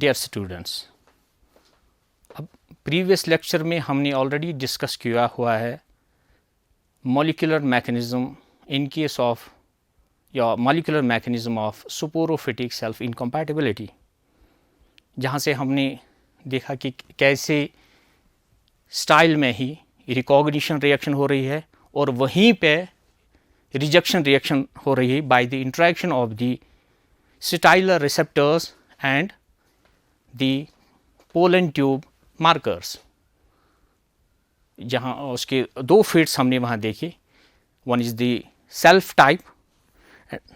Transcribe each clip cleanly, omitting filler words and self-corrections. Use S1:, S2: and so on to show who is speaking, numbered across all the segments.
S1: Dear students, अब previous lecture में हमने ऑलरेडी डिस्कस किया हुआ है molecular mechanism in case of या molecular mechanism of sporophytic self incompatibility, जहाँ से हमने देखा कि कैसे स्टाइल में ही रिकॉग्निशन रिएक्शन हो रही है और वहीं पे रिजेक्शन रिएक्शन हो रही है by the interaction of the styler receptors and the pollen tube markers. जहाँ उसके दो फिट्स हमने वहाँ देखे, one is the self type,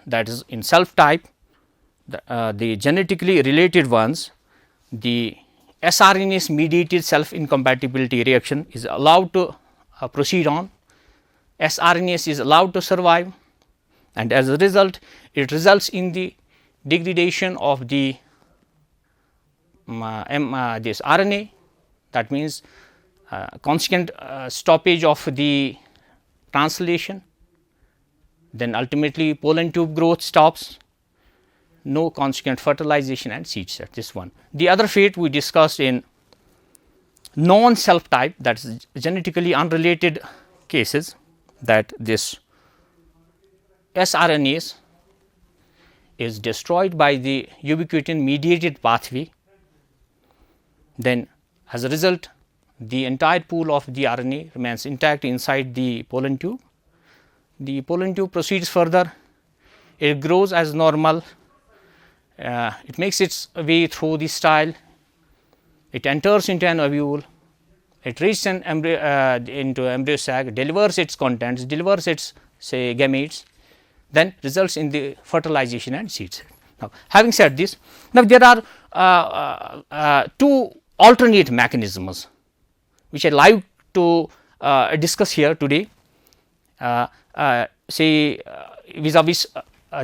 S1: that is in self type the genetically related ones, the sRNase mediated self incompatibility reaction is allowed to proceed on, sRNase is allowed to survive, and as a result it results in the degradation of the this RNA, that means consequent stoppage of the translation. Then ultimately pollen tube growth stops, no consequent fertilization and seed set. This one. The other fate we discussed in non self type, that is genetically unrelated cases, that this sRNase is destroyed by the ubiquitin mediated pathway. Then as a result the entire pool of the RNA remains intact inside the pollen tube. The pollen tube proceeds further, it grows as normal, it makes its way through the style, it enters into an ovule, it reaches an embryo, into embryo sac, delivers its contents, delivers its say gametes, then results in the fertilization and seed set. Now, having said this, now there are two alternate mechanisms which I like to discuss here today. Say vis-a-vis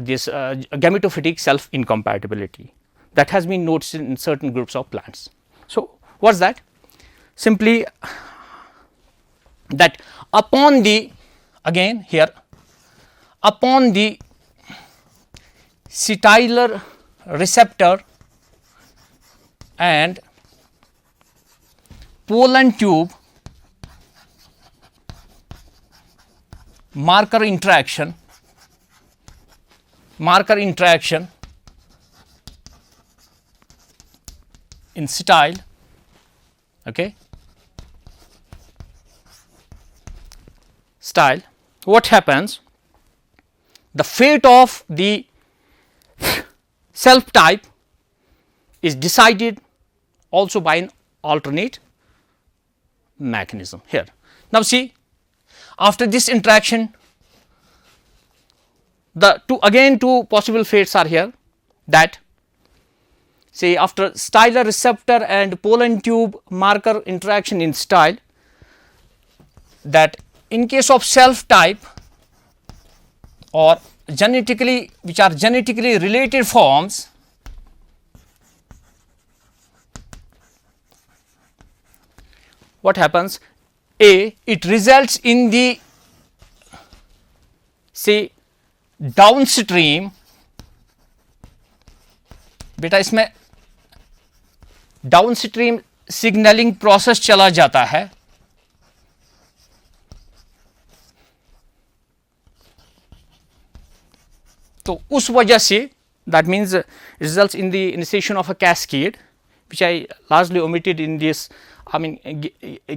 S1: this gametophytic self incompatibility that has been noticed in certain groups of plants. So, what is that? Simply that upon the, again here, upon the setiler receptor and pollen tube marker interaction in style, okay, style, what happens? The fate of the self type is decided also by an alternate mechanism here. Now, see, after this interaction, the two possible fates are here, that say after styler receptor and pollen tube marker interaction in style, that in case of self type or genetically, which are genetically related forms, what happens? It results in the say downstream, बेटा इसमें downstream signalling process चला जाता है, तो उस वजह से that means results in the initiation of a cascade, which I largely omitted in this, I mean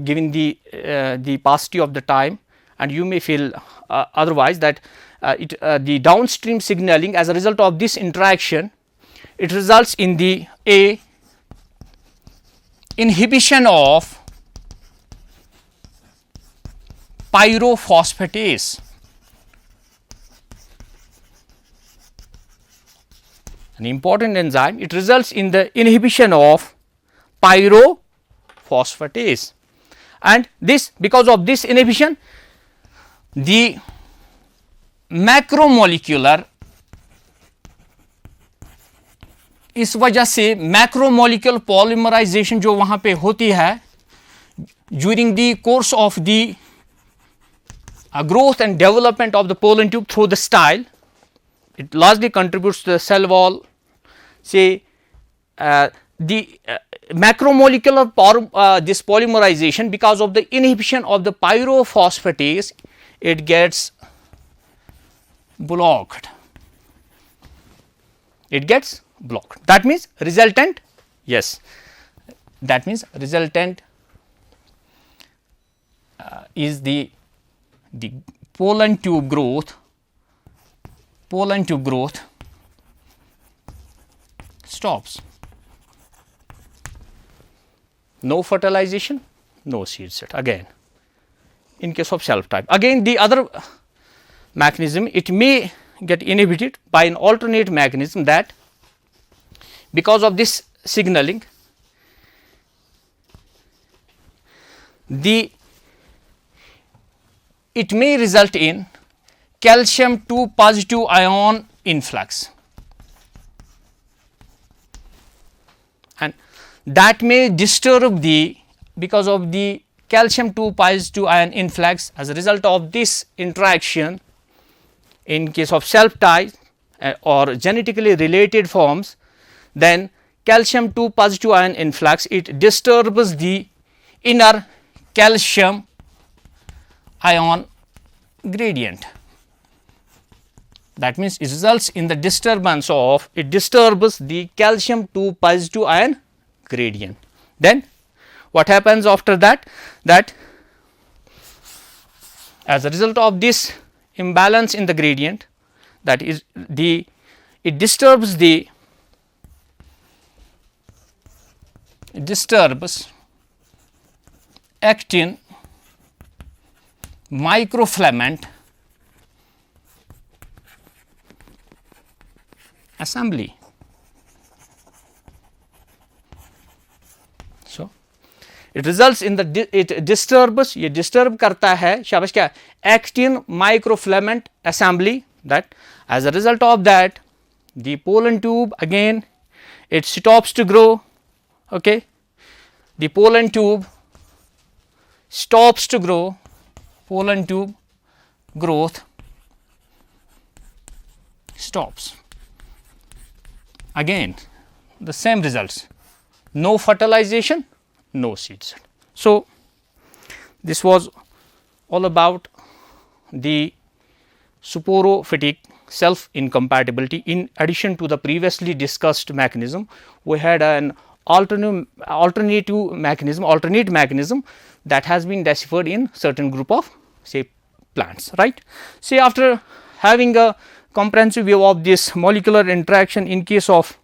S1: given the paucity of the time, and you may feel otherwise, that the downstream signaling as a result of this interaction, it results in the inhibition of pyrophosphatase, an important enzyme. It results in the inhibition of pyrophosphatase, and this, because of this inhibition, the मैक्रोमोलिक्यूलर, इस वजह से मैक्रोमोलिक्यूलर polymerisation जो वहां पे होती है during the course of the growth and development of the pollen tube through the style, it largely contributes to the cell wall, say the macromolecular this polymerization, because of the inhibition of the pyrophosphatase, it gets blocked. It gets blocked. That means resultant, yes, that means resultant is the pollen tube growth. Pollen tube growth stops. No fertilization, no seed set. Again, in case of self type, again the other mechanism, it may get inhibited by an alternate mechanism, that because of this signaling, it may result in calcium 2 positive ion influx, and that may disturb the, because of the calcium 2 positive ion influx, as a result of this interaction in case of self tie or genetically related forms, then calcium 2 positive ion influx, it disturbs the inner calcium ion gradient. That means, it results in the disturbance of, it disturbs the calcium 2 positive ion gradient. Then what happens after that? That as a result of this imbalance in the gradient, that is the, it disturbs the, it disturbs actin microfilament assembly. So it results in the, it disturbs, ये disturb करता है, शाबाश क्या, actin microfilament assembly. That as a result of that, the pollen tube again it stops to grow. Okay, the pollen tube stops to grow, pollen tube growth stops. Again the same results, no fertilization, no seed set. So this was all about the sporophytic self incompatibility. In addition to the previously discussed mechanism, we had an alternate mechanism that has been deciphered in certain group of, say, plants, right. Say, after having a comprehensive view of this molecular interaction in case of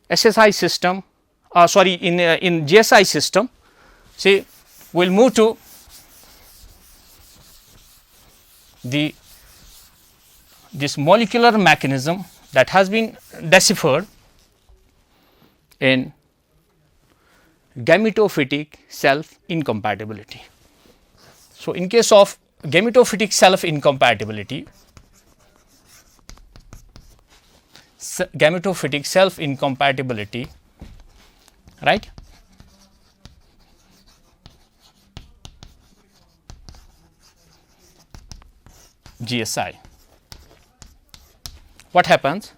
S1: SSI system, in GSI system, say, we will move to this molecular mechanism that has been deciphered in gametophytic self incompatibility. So, in case of gametophytic self incompatibility, right, GSI, what happens?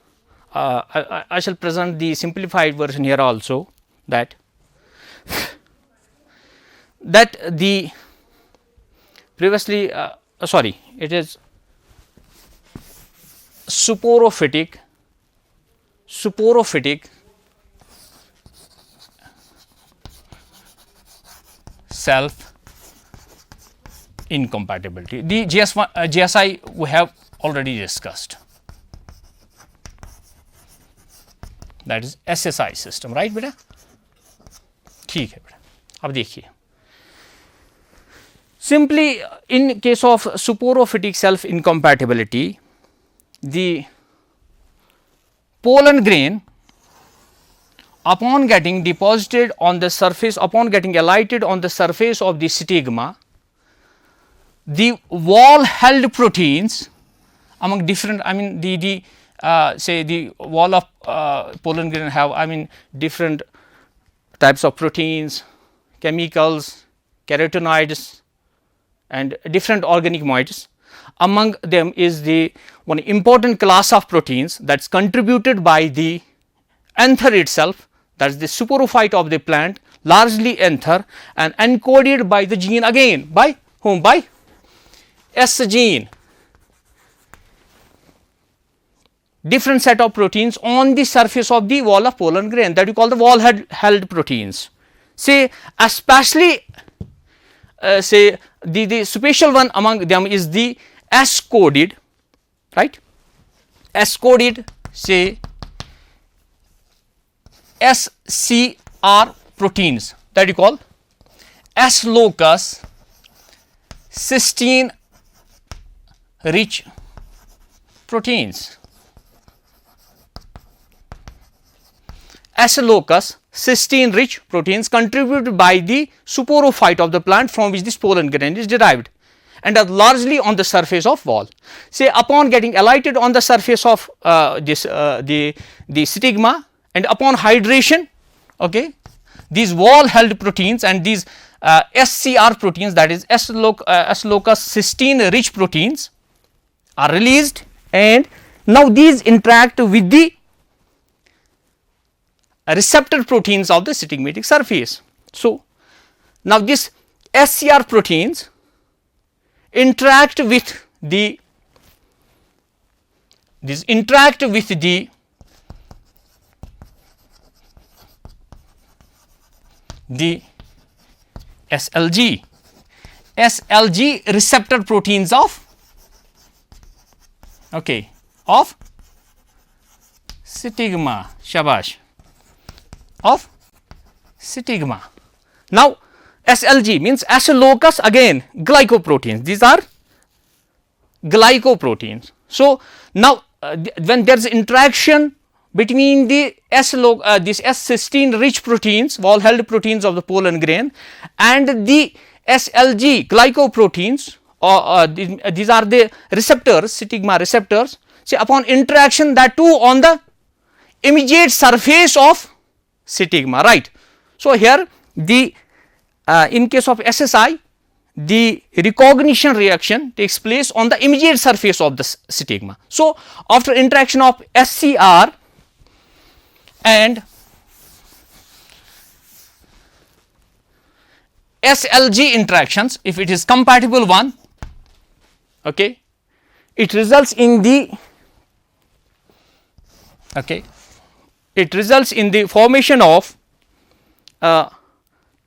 S1: I shall present the simplified version here also, that the previously it is sporophytic self incompatibility. The GSI we have already discussed, that is SSI system, right बेटा, ठीक है बेटा. अब देखिए, simply in case of sporophytic self incompatibility, the pollen grain upon getting deposited on the surface, upon getting alighted on the surface of the stigma, the wall held proteins among different, I mean the say the wall of pollen grain have different types of proteins, chemicals, carotenoids and different organic moieties. Among them is the one important class of proteins that is contributed by the anther itself, that is the sporophyte of the plant, largely anther and encoded by the gene again by whom? By S gene. Different set of proteins on the surface of the wall of pollen grain, that you call the wall held proteins. Say especially say the special one among them is the S coded, right? S coded, say SCR proteins, that you call S locus cysteine rich proteins. S locus cysteine rich proteins contributed by the sporophyte of the plant from which this pollen grain is derived and are largely on the surface of wall. Say upon getting alighted on the surface of the stigma and upon hydration, okay, these wall held proteins and these SCR proteins, that is S locus cysteine rich proteins, are released, and now these interact with the receptor proteins of the stigmatic surface. So, now this SCR proteins interact with the SLG receptor proteins of stigma, shabash, of stigma. Now SLG means S locus, again glycoproteins, these are glycoproteins. So now when there is interaction between the this S cysteine rich proteins, wall held proteins of the pollen grain, and the SLG glycoproteins, these are the receptors, stigma receptors. See, upon interaction, that too on the immediate surface of stigma, right. So here the in case of SSI, the recognition reaction takes place on the immediate surface of the stigma. So after interaction of SCR and SLG interactions, if it is compatible one, okay, it results in the formation of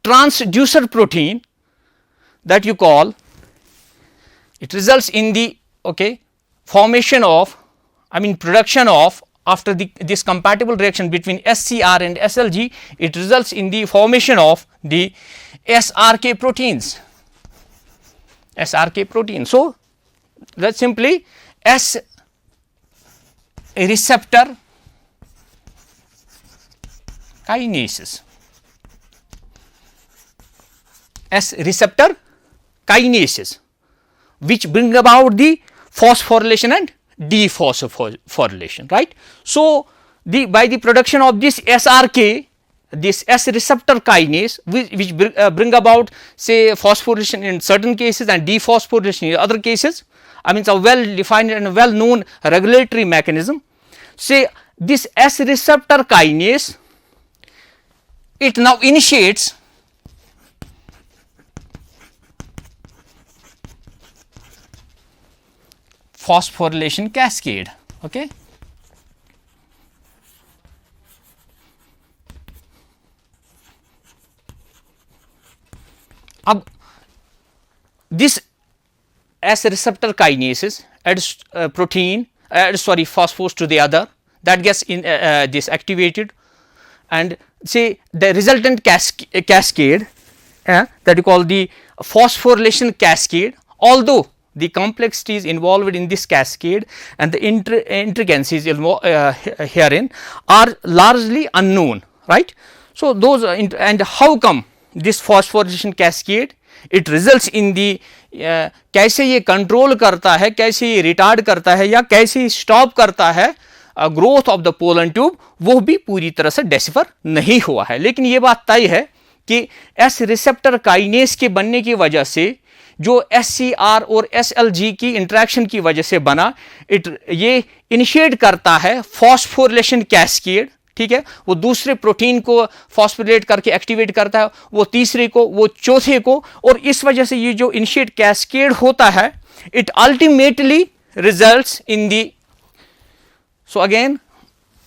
S1: transducer protein, that you call, it results in the formation of, production of, after this compatible reaction between SCR and SLG, it results in the formation of the SRK proteins. So that simply S receptor kinases. S receptor kinases, which bring about the phosphorylation and dephosphorylation, right. So by the production of this SRK, this S receptor kinase, which bring about, say, phosphorylation in certain cases and dephosphorylation in other cases, it's a well defined and well known regulatory mechanism. Say this S receptor kinase, it now initiates phosphorylation cascade, okay. This S receptor kinases adds phosphorus to the other, that gets activated, and say the resultant cascade that you call the phosphorylation cascade, although the complexities involved in this cascade and the intricacies herein are largely unknown, right. So those and how come this phosphorylation cascade, it results in the कैसे ये control करता है, कैसे ये retard करता है, या कैसे स्टॉप करता है growth of the pollen tube, वो भी पूरी तरह से डेसिफर नहीं हुआ है। लेकिन ये बात तय है कि एस रिसेप्टर काइनेस के बनने की वजह से जो SCR और SLG की इंटरेक्शन की वजह से बना, ये इनिशिएट करता है फॉस्फोरिलेशन कैस्केड, ठीक है, वो दूसरे प्रोटीन को फॉस्फोरिलेट करके एक्टिवेट करता है, वो तीसरे को, वो चौथे को, और इस वजह से ये जो इनिशिएट कैस्केड होता है, it ultimately results in the, so again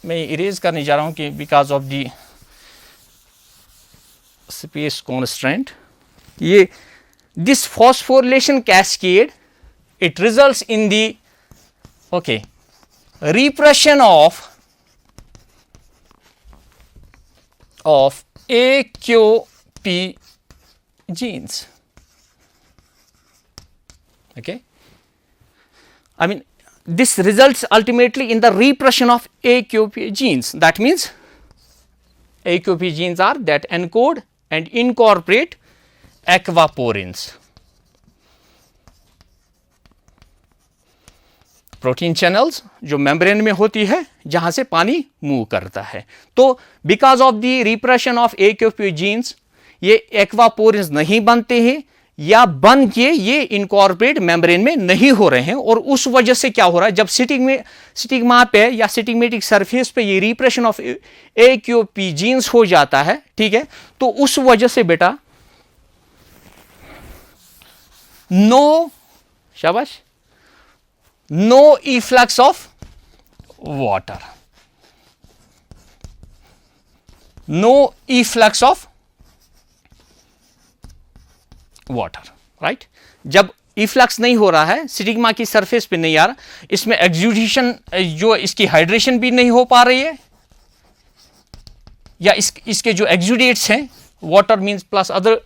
S1: मैं इरेज करने जा रहा हूं कि because of the space constant, ये this phosphorylation cascade it results in the repression of AQP genes. Okay, I mean this results ultimately in the repression of AQP genes. That means AQP genes are that encode and incorporate aquaporins. Protein channels जो membrane में होती है, जहां से पानी move करता है। तो because of the repression of AQP genes ये एक्वापोरिन्स नहीं बनते हैं, या बन के ये इनकॉर्पोरेट मेम्ब्रेन में नहीं हो रहे हैं, और उस वजह से क्या हो रहा है, जब स्टिग्मा पे या स्टिग्मेटिक सरफेस पे ये रिप्रेशन ऑफ AQP जीन्स हो जाता है, ठीक है, तो उस वजह से बेटा no efflux of water, no efflux of water, right. जब इफ्लक्स नहीं हो रहा है, स्टिग्मा की सरफेस पे नहीं आ रहा, इसमें एक्सुडेशन जो इसकी हाइड्रेशन भी नहीं हो पा रही है, या इसके जो एक्सुडेट्स हैं, वाटर मींस प्लस अदर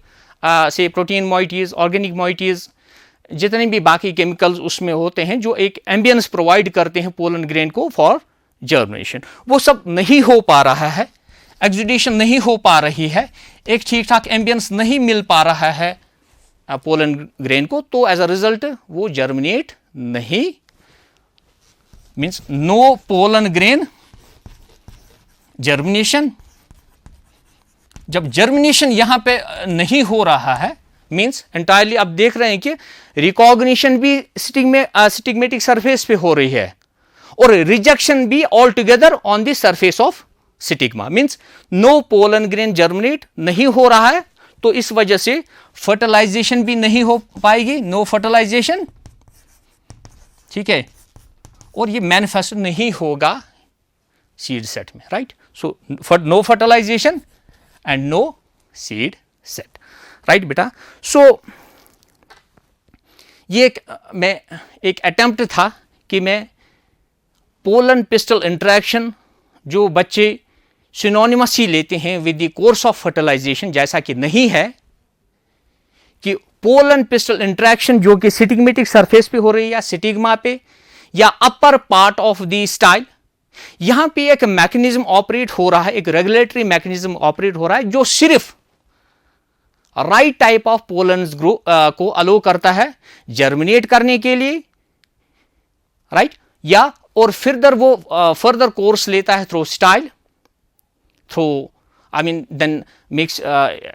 S1: से प्रोटीन मॉइटीज, ऑर्गेनिक मॉइटीज, जितने भी बाकी केमिकल्स उसमें होते हैं जो एक एम्बियंस प्रोवाइड करते हैं पोलन ग्रेन को फॉर जर्मिनेशन, वो सब नहीं हो पा रहा है, एक्सुडेशन नहीं हो पा रही है, एक ठीक ठाक एम्बियंस नहीं मिल पा रहा है पोलन ग्रेन को, तो एज अ रिजल्ट वो जर्मिनेट नहीं, means no pollen grain germination. जब जर्मिनेशन यहां पे नहीं हो रहा है, मीन्स एंटायरली आप देख रहे हैं कि रिकॉग्निशन भी स्टिग्मेटिक सरफेस पे हो रही है, और रिजेक्शन भी all together on the surface of stigma, means no pollen grain germinate नहीं हो रहा है, तो इस वजह से फर्टिलाइजेशन भी नहीं हो पाएगी, नो फर्टिलाइजेशन, ठीक है, और ये मैनिफेस्ट नहीं होगा सीड सेट में, right. So no fertilization and no seed set, right बेटा। सो ये एक अटेम्प्ट था कि मैं पोलन पिस्टल इंटरेक्शन जो बच्चे सिनोनिमस ही लेते हैं with the course of fertilization, जैसा कि नहीं है, कि पोलन पिस्टल इंटरेक्शन जो कि स्टिग्मेटिक सरफेस पे हो रही है, या स्टिग्मा पे, या upper part of the style, यहां पे एक मैकेनिज्म ऑपरेट हो रहा है, एक रेगुलेटरी मैकेनिज्म ऑपरेट हो रहा है, जो सिर्फ राइट टाइप ऑफ पोलन्स को अलो करता है जर्मिनेट करने के लिए, राइट, या और फिर वो फर्दर कोर्स लेता है through style, through then makes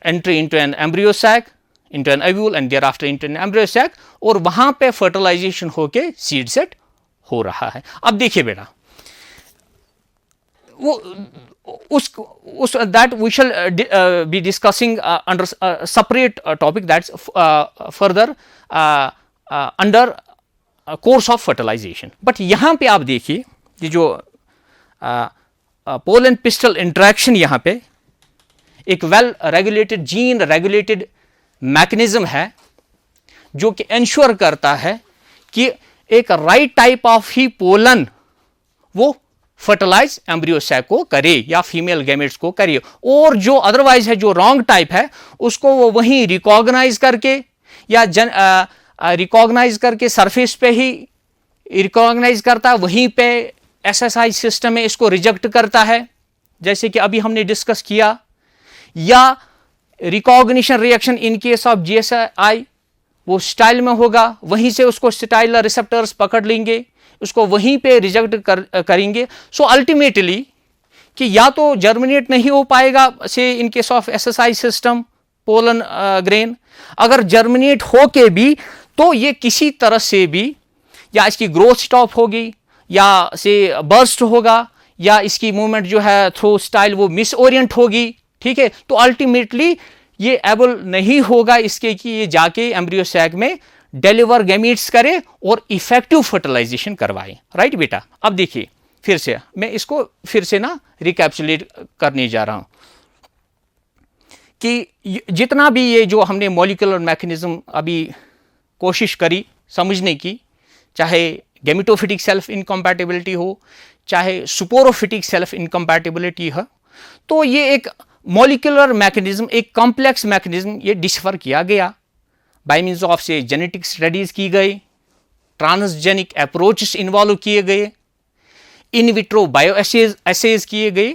S1: entry into an embryo sac, into an ovule, and thereafter into an embryo sac, और वहां पे फर्टिलाइजेशन होके सीड सेट हो रहा है। अब देखिए बेटा, वो उस that we shall be discussing under separate topic, that's further under course of fertilization। But यहां पे आप देखिए ये जो पोलन पिस्टल इंटरेक्शन, यहां पे एक well regulated gene regulated mechanism है जो कि इंश्योर करता है कि एक right type of he pollen वो फर्टिलाइज एम्ब्रियो सैक को करे या फीमेल गैमेट्स को करे, और जो अदरवाइज है, जो रॉन्ग टाइप है, उसको वो वहीं रिकॉग्नाइज करके या रिकॉग्नाइज करके सरफेस पे ही रिकॉग्नाइज करता है, वहीं पे SSI सिस्टम में इसको रिजेक्ट करता है, जैसे कि अभी हमने डिस्कस किया, या recognition reaction in case of GSI वो स्टाइल में होगा, वहीं से उसको स्टाइल रिसेप्टर्स पकड़ लेंगे, उसको वहीं पे रिजेक्ट करेंगे। सो अल्टीमेटली कि या तो जर्मिनेट नहीं हो पाएगा से इन case of SSI system pollen grain, अगर जर्मिनेट हो के भी तो ये किसी तरह से भी या इसकी ग्रोथ स्टॉप होगी, या से बर्स्ट होगा, या इसकी मूवमेंट जो है थ्रो स्टाइल वो मिसओरिएंट होगी, ठीक है, तो अल्टीमेटली ये एबल नहीं होगा इसके कि ये जाके एम्ब्रियो सैक में डिलीवर गैमीट्स करे और इफेक्टिव फर्टिलाइजेशन करवाए। राइट बेटा, अब देखिए फिर से मैं इसको फिर से ना रिकैप्सुलेट करने जा रहा हूं कि जितना भी ये जो हमने मॉलिक्यूलर मैकेनिज्म अभी कोशिश करी समझने की, चाहे गैमेटोफिटिक सेल्फ इनकम्पैटिबिलिटी हो, चाहे सुपोरोफिटिक सेल्फ इनकम्पैटिबिलिटी हो, तो ये एक मॉलिक्यूलर मैकेनिज्म, एक कॉम्प्लेक्स मैकेनिज्म ये डिस्कवर किया गया बाय मीन्स ऑफ से जेनेटिक स्टडीज की गई, ट्रांसजेनिक अप्रोचेस इन्वॉल्व किए गए, इन विट्रो बायो एसेज किए गए,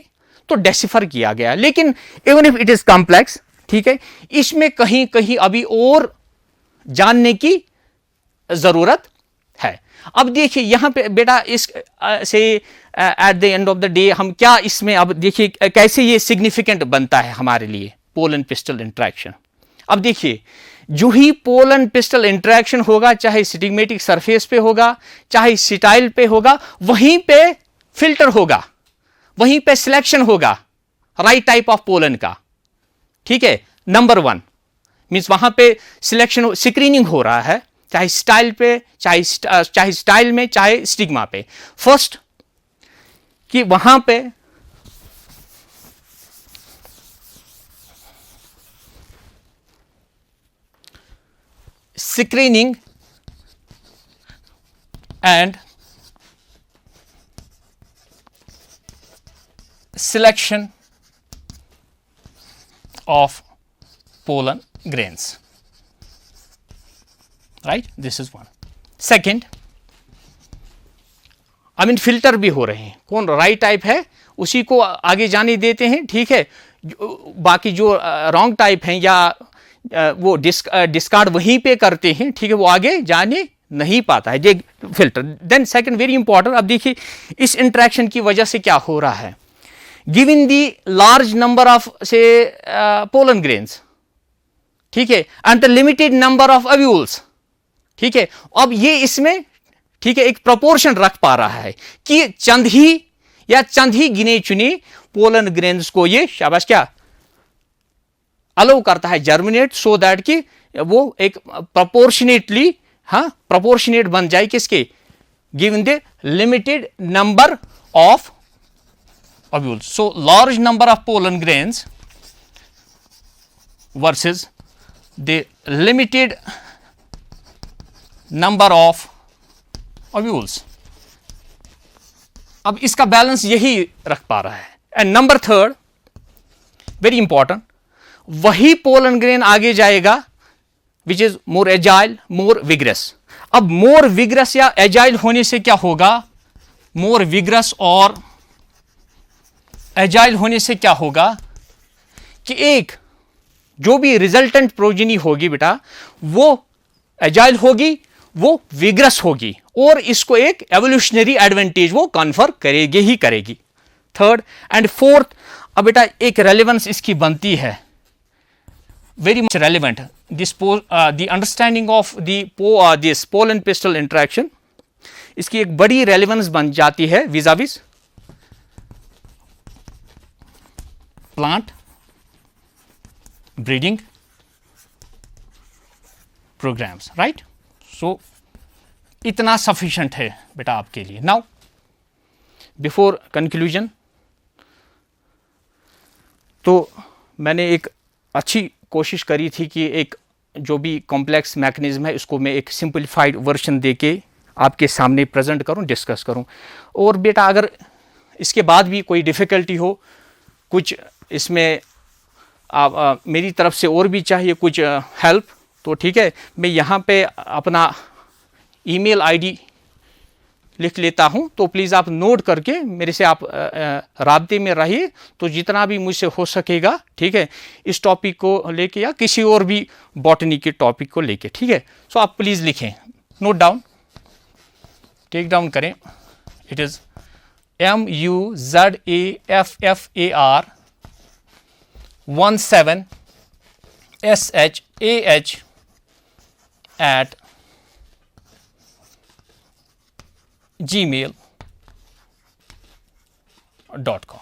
S1: तो डेसिफर किया गया। लेकिन even if it is complex, ठीक है, इसमें कहीं कहीं अभी और जानने की जरूरत है। अब देखिए यहां पे बेटा इस से at the end of the day हम क्या इसमें अब देखिए कैसे ये सिग्निफिकेंट बनता है हमारे लिए पोल एंड पिस्टल इंटरेक्शन। अब देखिए जो ही पोल एंड पिस्टल इंटरेक्शन होगा, चाहे स्टिग्मेटिक सरफेस पे होगा, चाहे सिटाइल पे होगा, वहीं पे फिल्टर होगा, वहीं पे सिलेक्शन होगा राइट टाइप ऑफ पोलन का, ठीक है। नंबर 1 मीन्स वहां पे सिलेक्शन स्क्रीनिंग हो रहा है, चाहे स्टाइल पे, चाहे स्टाइल में, चाहे स्टिग्मा पे। फर्स्ट कि वहां पे screening and selection of pollen grains, right? This is one. Second, I mean filter भी हो रहे हैं, कौन राइट टाइप है उसी को आगे जाने देते हैं, ठीक है, बाकी जो रॉन्ग टाइप हैं या वो डिस्कार्ड वहीं पे करते हैं, ठीक है, वो आगे जाने नहीं पाता है, ये filter. Then second very important, अब देखिए इस इंटरेक्शन की वजह से क्या हो रहा है, given the large number of say pollen grains, ठीक है, and the limited number of ovules, ठीक है, अब ये इसमें, ठीक है, एक प्रोपोर्शन रख पा रहा है कि चंद ही गिने चुने पोलन ग्रेन्स को ये शाबाश क्या अलाउ करता है जर्मिनेट, सो दैट कि वो एक प्रोपोर्शनेटली, हाँ, प्रोपोर्शनेट बन जाए किसके, given the limited number of ovules. So large number of pollen grains versus the limited number of ovules. अब इसका बैलेंस यही रख पा रहा है। And number third very important, वही पोलन ग्रेन आगे जाएगा which is more agile, more vigorous. अब मोर विग्रस या एजाइल होने से क्या होगा, मोर विग्रस और एजाइल होने से क्या होगा कि एक जो भी रिजल्टेंट प्रोजेनी होगी बेटा वो एजाइल होगी, वो विग्रस होगी और इसको एक एवोल्यूशनरी एडवांटेज वो कन्फर करेगी ही करेगी। थर्ड एंड फोर्थ, अब बेटा एक रेलेवेंस इसकी बनती है very much relevant, the understanding of this pole and pistil interaction, इसकी एक बड़ी रेलेवेंस बन जाती है vis a vis plant breeding programmes, right. So इतना सफिशिएंट है बेटा आपके लिए। नाउ बिफोर कंक्लूजन, तो मैंने एक अच्छी कोशिश करी थी कि एक जो भी कॉम्प्लेक्स मैकेनिज्म है इसको मैं एक सिंपलीफाइड वर्जन देके आपके सामने प्रेजेंट करूं, डिस्कस करूं। और बेटा अगर इसके बाद भी कोई डिफ़िकल्टी हो, कुछ इसमें मेरी तरफ से और भी चाहिए कुछ हेल्प, तो ठीक है, मैं यहाँ पे अपना ईमेल आईडी लिख लेता हूँ, तो प्लीज़ आप नोट करके मेरे से आप राब्ते में रहिए, तो जितना भी मुझसे हो सकेगा, ठीक है, इस टॉपिक को लेके या किसी और भी बॉटनी के टॉपिक को लेके, ठीक है। सो आप प्लीज़ लिखें, नोट डाउन, टेक डाउन करें। It is MUZAFFAR 17 SHAH at gmail.com, gmail.com.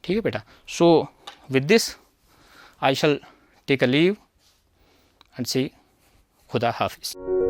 S1: ठीक है बेटा. So with this I shall take a leave and say Khuda Hafiz.